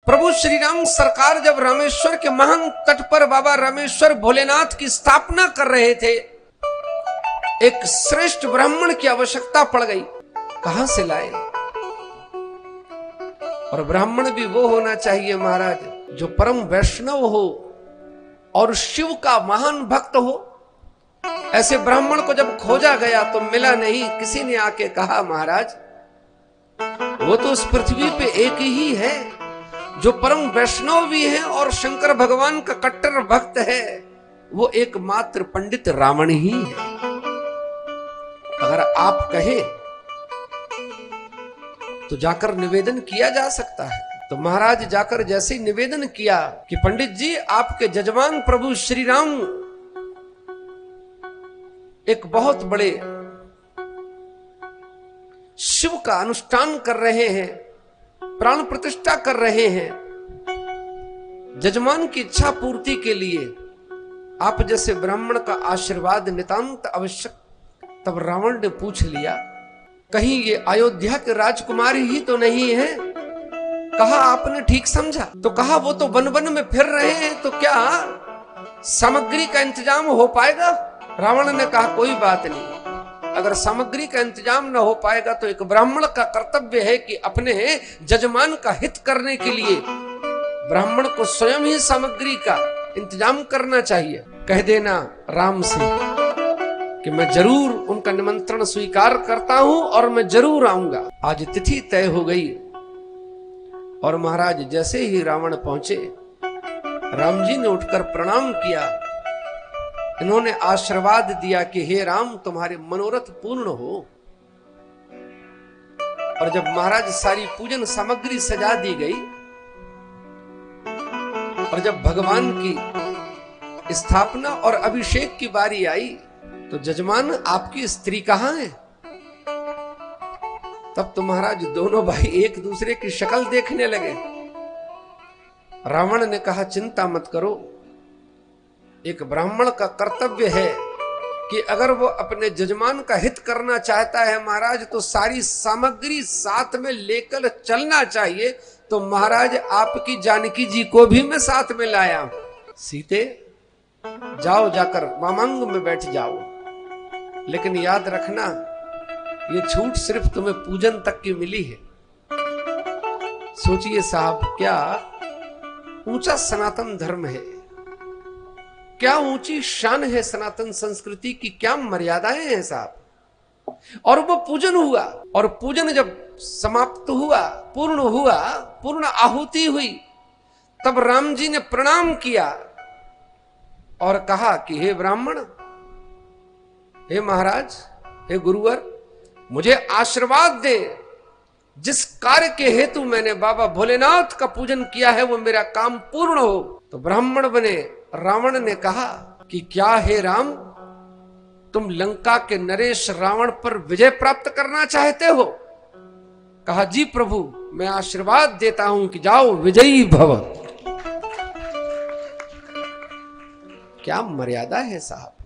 प्रभु श्री राम सरकार जब रामेश्वर के महान तट पर बाबा रामेश्वर भोलेनाथ की स्थापना कर रहे थे, एक श्रेष्ठ ब्राह्मण की आवश्यकता पड़ गई। कहां से लाए? और ब्राह्मण भी वो होना चाहिए महाराज जो परम वैष्णव हो और शिव का महान भक्त हो। ऐसे ब्राह्मण को जब खोजा गया तो मिला नहीं। किसी ने आके कहा, महाराज वो तो उस पृथ्वी पे एक ही है जो परम वैष्णव भी है और शंकर भगवान का कट्टर भक्त है, वो एकमात्र पंडित रावण ही है। अगर आप कहें तो जाकर निवेदन किया जा सकता है। तो महाराज जाकर जैसे ही निवेदन किया कि पंडित जी, आपके जजमान प्रभु श्री राम एक बहुत बड़े शिव का अनुष्ठान कर रहे हैं, प्राण प्रतिष्ठा कर रहे हैं, जजमान की इच्छा पूर्ति के लिए आप जैसे ब्राह्मण का आशीर्वाद नितांत आवश्यक। तब रावण ने पूछ लिया, कहीं ये अयोध्या के राजकुमारी ही तो नहीं है? कहा, आपने ठीक समझा। तो कहा, वो तो वन वन में फिर रहे हैं, तो क्या सामग्री का इंतजाम हो पाएगा? रावण ने कहा, कोई बात नहीं, अगर सामग्री का इंतजाम न हो पाएगा तो एक ब्राह्मण का कर्तव्य है कि अपने जजमान का हित करने के लिए ब्राह्मण को स्वयं ही सामग्री का इंतजाम करना चाहिए। कह देना राम से कि मैं जरूर उनका निमंत्रण स्वीकार करता हूं और मैं जरूर आऊंगा। आज तिथि तय हो गई और महाराज जैसे ही रावण पहुंचे, राम जी ने उठकर प्रणाम किया। इन्होंने आशीर्वाद दिया कि हे राम, तुम्हारे मनोरथ पूर्ण हो। और जब महाराज सारी पूजन सामग्री सजा दी गई और जब भगवान की स्थापना और अभिषेक की बारी आई तो जजमान, आपकी स्त्री कहां है? तब तो महाराज दोनों भाई एक दूसरे की शक्ल देखने लगे। रावण ने कहा, चिंता मत करो, एक ब्राह्मण का कर्तव्य है कि अगर वो अपने जजमान का हित करना चाहता है महाराज, तो सारी सामग्री साथ में लेकर चलना चाहिए। तो महाराज, आपकी जानकी जी को भी मैं साथ में लाया। सीते, जाओ, जाकर वामांग में बैठ जाओ, लेकिन याद रखना ये छूट सिर्फ तुम्हें पूजन तक की मिली है। सोचिए साहब, क्या ऊंचा सनातन धर्म है, क्या ऊंची शान है सनातन संस्कृति की, क्या मर्यादाएं हैं साहब। और वो पूजन हुआ और पूजन जब समाप्त हुआ, पूर्ण हुआ, पूर्ण आहुति हुई, तब राम जी ने प्रणाम किया और कहा कि हे ब्राह्मण, हे महाराज, हे गुरुवर, मुझे आशीर्वाद दे। जिस कार्य के हेतु मैंने बाबा भोलेनाथ का पूजन किया है वो मेरा काम पूर्ण हो। तो ब्राह्मण बने रावण ने कहा कि क्या हे राम, तुम लंका के नरेश रावण पर विजय प्राप्त करना चाहते हो? कहा, जी प्रभु, मैं आशीर्वाद देता हूं कि जाओ विजयी भव। क्या मर्यादा है साहब।